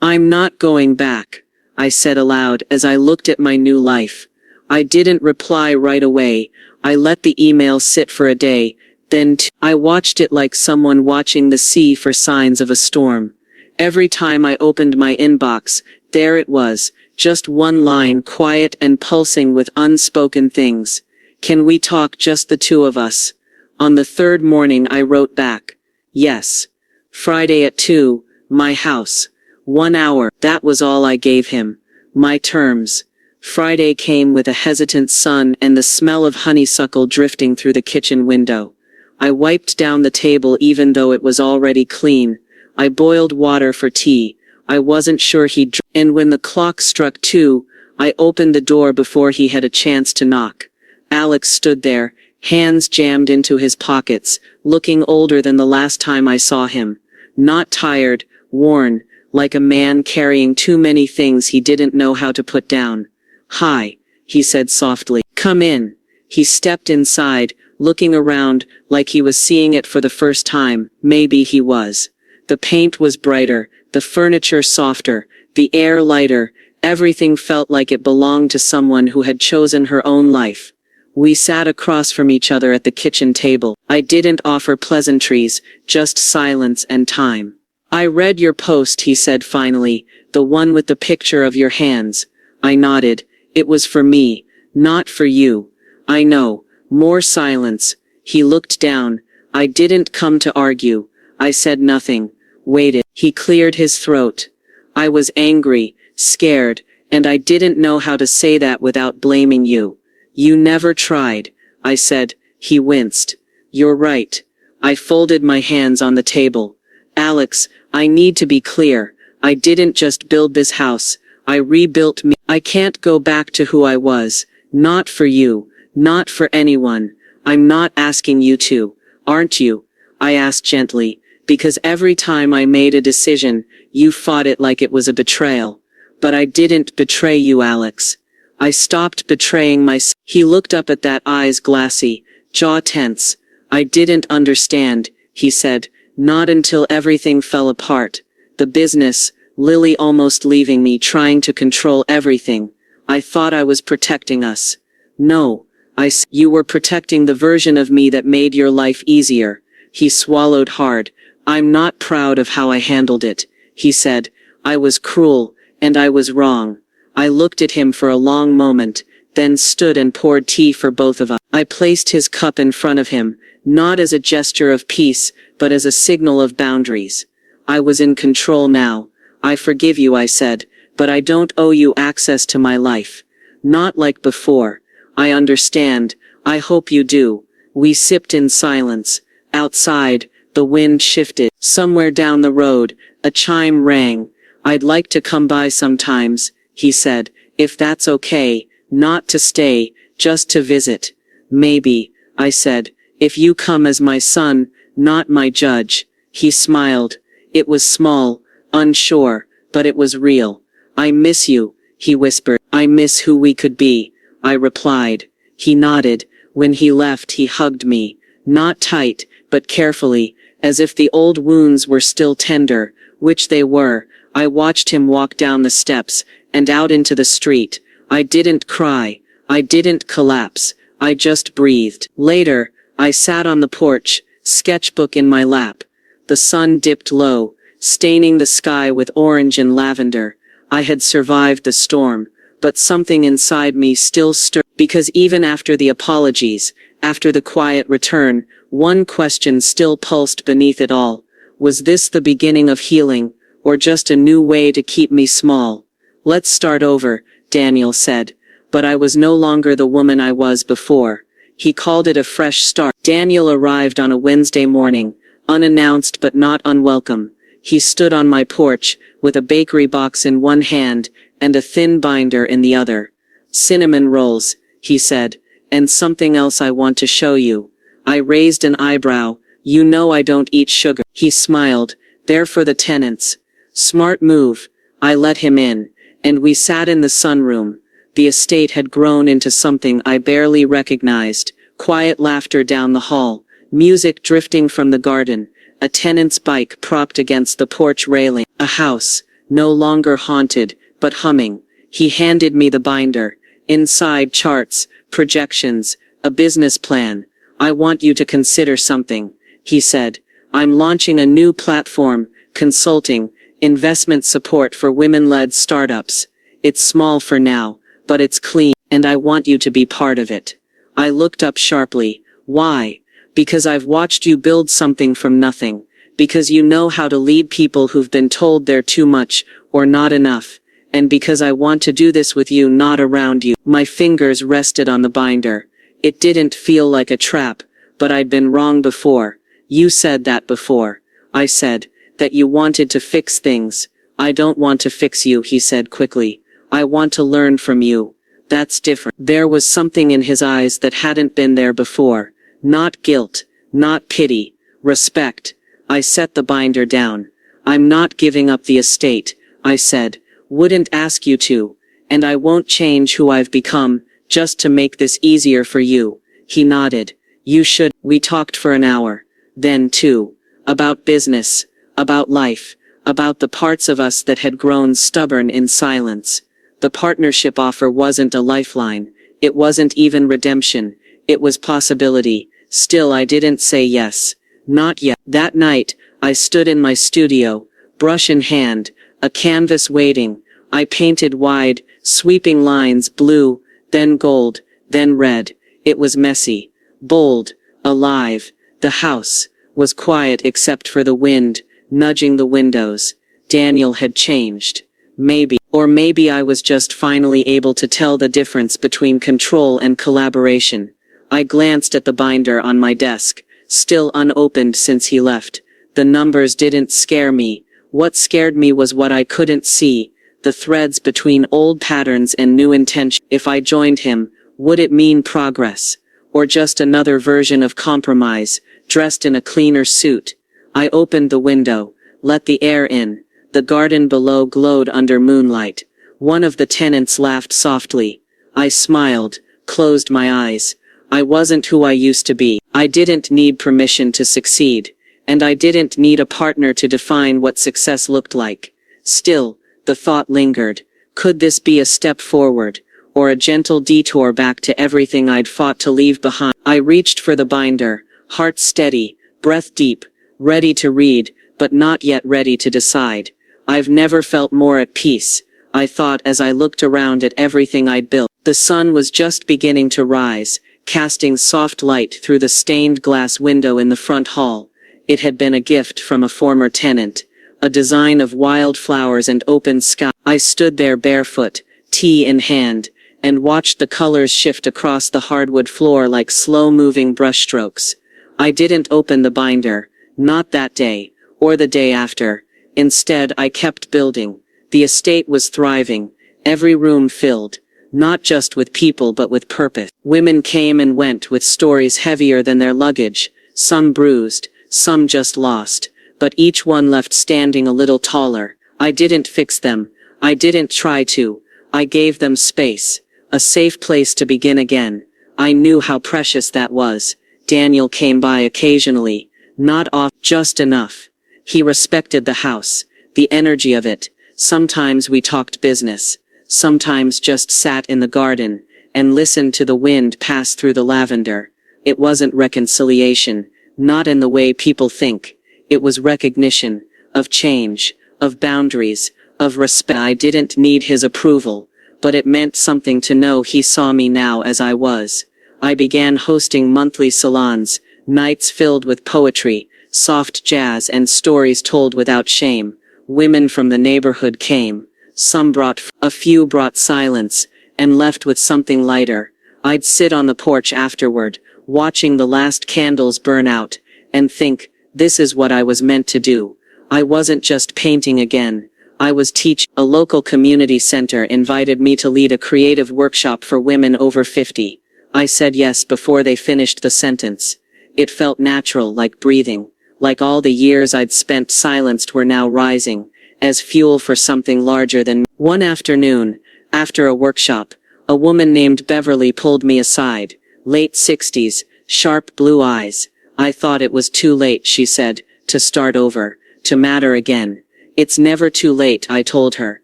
I'm not going back, I said aloud as I looked at my new life. I didn't reply right away. I let the email sit for a day, then I watched it like someone watching the sea for signs of a storm. Every time I opened my inbox, there it was, just one line, quiet and pulsing with unspoken things. Can we talk, just the two of us? On the third morning I wrote back. Yes. Friday at 2, my house. 1 hour. That was all I gave him. My terms. Friday came with a hesitant sun and the smell of honeysuckle drifting through the kitchen window. I wiped down the table even though it was already clean. I boiled water for tea. I wasn't sure he'd drink. And when the clock struck 2, I opened the door before he had a chance to knock. Alex stood there, hands jammed into his pockets, looking older than the last time I saw him. Not tired, worn, like a man carrying too many things he didn't know how to put down. Hi, he said softly. Come in. He stepped inside, looking around like he was seeing it for the first time. Maybe he was. The paint was brighter, the furniture softer, the air lighter. Everything felt like it belonged to someone who had chosen her own life. We sat across from each other at the kitchen table. I didn't offer pleasantries, just silence and time. I read your post, he said finally, the one with the picture of your hands. I nodded. It was for me, not for you. I know. More silence. He looked down. I didn't come to argue. I said nothing. Waited. He cleared his throat. I was angry, scared, and I didn't know how to say that without blaming you. You never tried, I said. He winced. You're right. I folded my hands on the table. Alex, I need to be clear. I didn't just build this house. I rebuilt me. I can't go back to who I was. Not for you. Not for anyone. I'm not asking you to. Aren't you? I asked gently, because every time I made a decision, you fought it like it was a betrayal. But I didn't betray you, Alex. I stopped betraying myself. He looked up at that, eyes glassy, jaw tense. I didn't understand, he said, not until everything fell apart. The business, Lily almost leaving me, trying to control everything. I thought I was protecting us. No, I said, you were protecting the version of me that made your life easier. He swallowed hard. I'm not proud of how I handled it, he said. I was cruel, and I was wrong. I looked at him for a long moment, then stood and poured tea for both of us. I placed his cup in front of him, not as a gesture of peace, but as a signal of boundaries. I was in control now. I forgive you, I said, but I don't owe you access to my life. Not like before. I understand. I hope you do. We sipped in silence. Outside, the wind shifted. Somewhere down the road, a chime rang. I'd like to come by sometimes, he said, if that's okay, not to stay, just to visit. Maybe, I said, if you come as my son, not my judge. He smiled. It was small, unsure, but it was real. I miss you, he whispered. I miss who we could be, I replied. He nodded. When he left, he hugged me. Not tight, but carefully, as if the old wounds were still tender, which they were. I watched him walk down the steps, and out into the street. I didn't cry. I didn't collapse. I just breathed. Later, I sat on the porch, sketchbook in my lap. The sun dipped low, staining the sky with orange and lavender. I had survived the storm, but something inside me still stirred, because even after the apologies, after the quiet return, one question still pulsed beneath it all. Was this the beginning of healing, or just a new way to keep me small? Let's start over, Daniel said. But I was no longer the woman I was before. He called it a fresh start. Daniel arrived on a Wednesday morning, unannounced but not unwelcome. He stood on my porch, with a bakery box in one hand, and a thin binder in the other. Cinnamon rolls, he said, and something else I want to show you. I raised an eyebrow. You know I don't eat sugar. He smiled. They're for the tenants. Smart move. I let him in, and we sat in the sunroom. The estate had grown into something I barely recognized. Quiet laughter down the hall, music drifting from the garden, a tenant's bike propped against the porch railing. A house, no longer haunted, but humming. He handed me the binder. Inside, charts, projections, a business plan. I want you to consider something, he said. I'm launching a new platform, consulting, investment support for women-led startups. It's small for now, but it's clean, and I want you to be part of it. I looked up sharply. Why? Because I've watched you build something from nothing. Because you know how to lead people who've been told they're too much, or not enough. And because I want to do this with you, not around you. My fingers rested on the binder. It didn't feel like a trap, but I'd been wrong before. You said that before. I said, that you wanted to fix things. I don't want to fix you, he said quickly. I want to learn from you. That's different. There was something in his eyes that hadn't been there before. Not guilt, not pity, respect. I set the binder down. I'm not giving up the estate, I said. Wouldn't ask you to. And I won't change who I've become, just to make this easier for you. He nodded. You should. We talked for an hour. Then too. About business. About life. About the parts of us that had grown stubborn in silence. The partnership offer wasn't a lifeline. It wasn't even redemption. It was possibility. Still, I didn't say yes. Not yet. That night, I stood in my studio, brush in hand, a canvas waiting. I painted wide, sweeping lines, blue, then gold, then red. It was messy, bold, alive. The house was quiet except for the wind, nudging the windows. Daniel had changed. Maybe. Or maybe I was just finally able to tell the difference between control and collaboration. I glanced at the binder on my desk, still unopened since he left. The numbers didn't scare me. What scared me was what I couldn't see, the threads between old patterns and new intention. If I joined him, would it mean progress? Or just another version of compromise, dressed in a cleaner suit? I opened the window, let the air in. The garden below glowed under moonlight. One of the tenants laughed softly. I smiled, closed my eyes. I wasn't who I used to be. I didn't need permission to succeed. And I didn't need a partner to define what success looked like. Still, the thought lingered. Could this be a step forward, or a gentle detour back to everything I'd fought to leave behind? I reached for the binder, heart steady, breath deep, ready to read, but not yet ready to decide. I've never felt more at peace, I thought as I looked around at everything I'd built. The sun was just beginning to rise, casting soft light through the stained glass window in the front hall. It had been a gift from a former tenant, a design of wildflowers and open sky. I stood there barefoot, tea in hand, and watched the colors shift across the hardwood floor like slow-moving brushstrokes. I didn't open the binder, not that day, or the day after. Instead, I kept building. The estate was thriving, every room filled, not just with people but with purpose. Women came and went with stories heavier than their luggage, some bruised, some just lost, but each one left standing a little taller. I didn't fix them. I didn't try to. I gave them space, a safe place to begin again. I knew how precious that was. Daniel came by occasionally, not often, just enough. He respected the house, the energy of it. Sometimes we talked business. Sometimes just sat in the garden and listened to the wind pass through the lavender. It wasn't reconciliation, not in the way people think. It was recognition of change, of boundaries, of respect. I didn't need his approval, but it meant something to know he saw me now as I was. I began hosting monthly salons, nights filled with poetry, soft jazz and stories told without shame. Women from the neighborhood came. Some brought, a few brought silence, and left with something lighter. I'd sit on the porch afterward, watching the last candles burn out, and think, this is what I was meant to do. I wasn't just painting again. I was teaching. A local community center invited me to lead a creative workshop for women over 50. I said yes before they finished the sentence. It felt natural, like breathing. Like all the years I'd spent silenced were now rising, as fuel for something larger than me. One afternoon, after a workshop, a woman named Beverly pulled me aside. Late 60s, sharp blue eyes. I thought it was too late, she said, to start over, to matter again. It's never too late, I told her,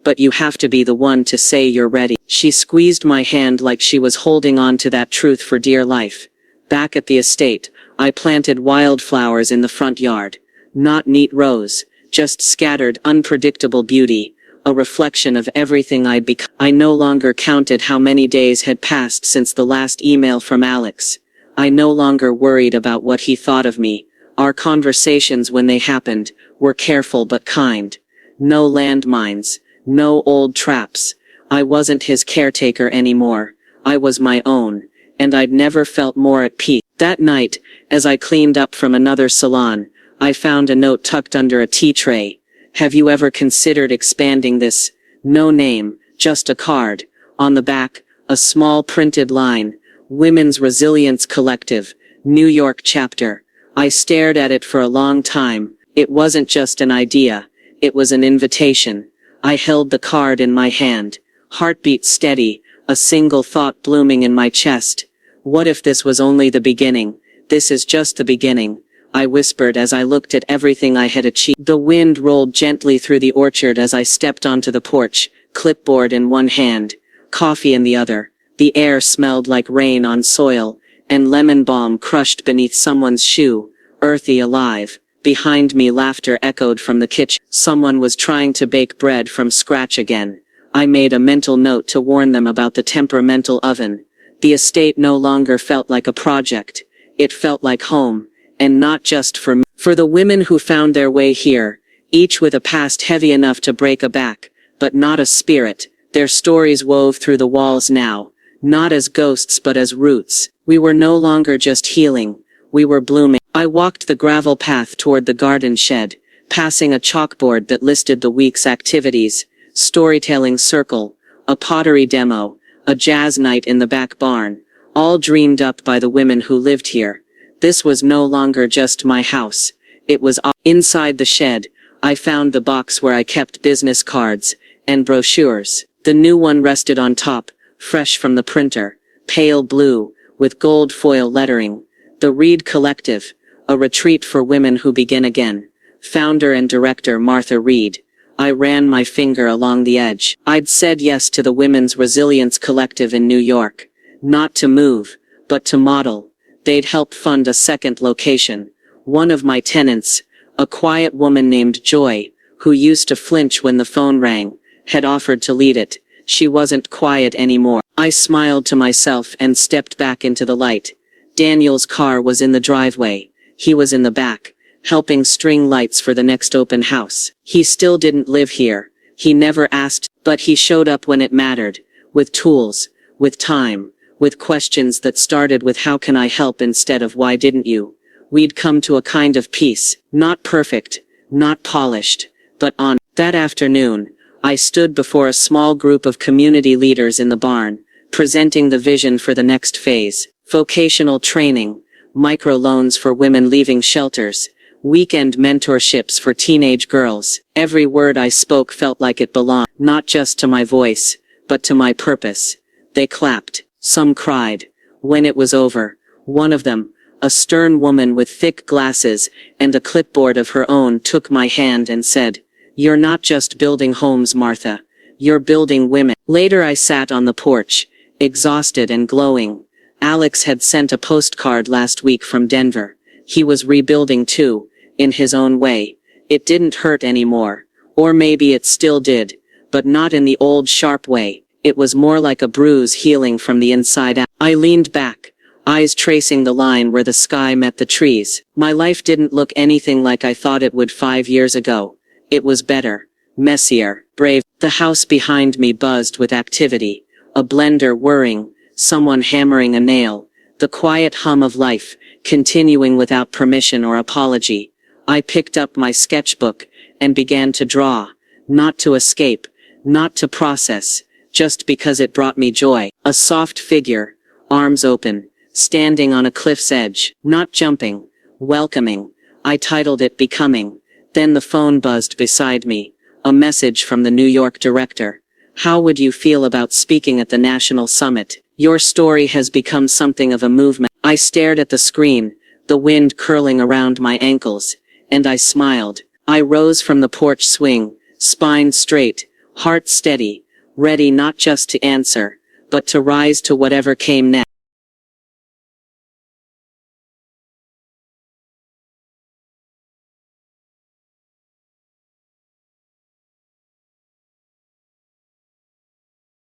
but you have to be the one to say you're ready. She squeezed my hand like she was holding on to that truth for dear life. Back at the estate, I planted wildflowers in the front yard. Not neat rows, just scattered, unpredictable beauty, a reflection of everything I'd become. I no longer counted how many days had passed since the last email from Alex. I no longer worried about what he thought of me. Our conversations, when they happened, were careful but kind. No landmines, no old traps. I wasn't his caretaker anymore. I was my own, and I'd never felt more at peace. That night, as I cleaned up from another salon, I found a note tucked under a tea tray. Have you ever considered expanding this? No name, just a card. On the back, a small printed line. Women's Resilience Collective, New York chapter. I stared at it for a long time. It wasn't just an idea. It was an invitation. I held the card in my hand. Heartbeat steady, a single thought blooming in my chest. What if this was only the beginning? This is just the beginning, I whispered as I looked at everything I had achieved. The wind rolled gently through the orchard as I stepped onto the porch, clipboard in one hand, coffee in the other. The air smelled like rain on soil, and lemon balm crushed beneath someone's shoe, earthy, alive. Behind me, laughter echoed from the kitchen. Someone was trying to bake bread from scratch again. I made a mental note to warn them about the temperamental oven. The estate no longer felt like a project. It felt like home, and not just for me. For the women who found their way here, each with a past heavy enough to break a back, but not a spirit, their stories wove through the walls now, not as ghosts but as roots. We were no longer just healing, we were blooming. I walked the gravel path toward the garden shed, passing a chalkboard that listed the week's activities: storytelling circle, a pottery demo, a jazz night in the back barn, all dreamed up by the women who lived here. This was no longer just my house. It was inside the shed. I found the box where I kept business cards and brochures. The new one rested on top, fresh from the printer, pale blue, with gold foil lettering. The Reed Collective, a retreat for women who begin again. Founder and director Martha Reed. I ran my finger along the edge. I'd said yes to the Women's Resilience Collective in New York. Not to move, but to model. They'd help fund a second location. One of my tenants, a quiet woman named Joy, who used to flinch when the phone rang, had offered to lead it. She wasn't quiet anymore. I smiled to myself and stepped back into the light. Daniel's car was in the driveway. He was in the back, helping string lights for the next open house. He still didn't live here. He never asked, but he showed up when it mattered, with tools, with time, with questions that started with how can I help instead of why didn't you? We'd come to a kind of peace, not perfect, not polished, but on. That afternoon, I stood before a small group of community leaders in the barn, presenting the vision for the next phase: vocational training, microloans for women leaving shelters, weekend mentorships for teenage girls. Every word I spoke felt like it belonged, not just to my voice, but to my purpose. They clapped. Some cried. When it was over, one of them, a stern woman with thick glasses and a clipboard of her own, took my hand and said, "You're not just building homes, Martha. You're building women." Later I sat on the porch, exhausted and glowing. Alex had sent a postcard last week from Denver. He was rebuilding too, in his own way. It didn't hurt anymore. Or maybe it still did, but not in the old sharp way. It was more like a bruise healing from the inside out. I leaned back, eyes tracing the line where the sky met the trees. My life didn't look anything like I thought it would 5 years ago. It was better, messier, brave. The house behind me buzzed with activity. A blender whirring, someone hammering a nail. The quiet hum of life, continuing without permission or apology. I picked up my sketchbook and began to draw. Not to escape, not to process, just because it brought me joy. A soft figure, arms open, standing on a cliff's edge, not jumping, welcoming. I titled it Becoming. Then the phone buzzed beside me. A message from the New York director. "How would you feel about speaking at the national summit? Your story has become something of a movement." I stared at the screen, the wind curling around my ankles, and I smiled. I rose from the porch swing, spine straight, heart steady, ready not just to answer, but to rise to whatever came next.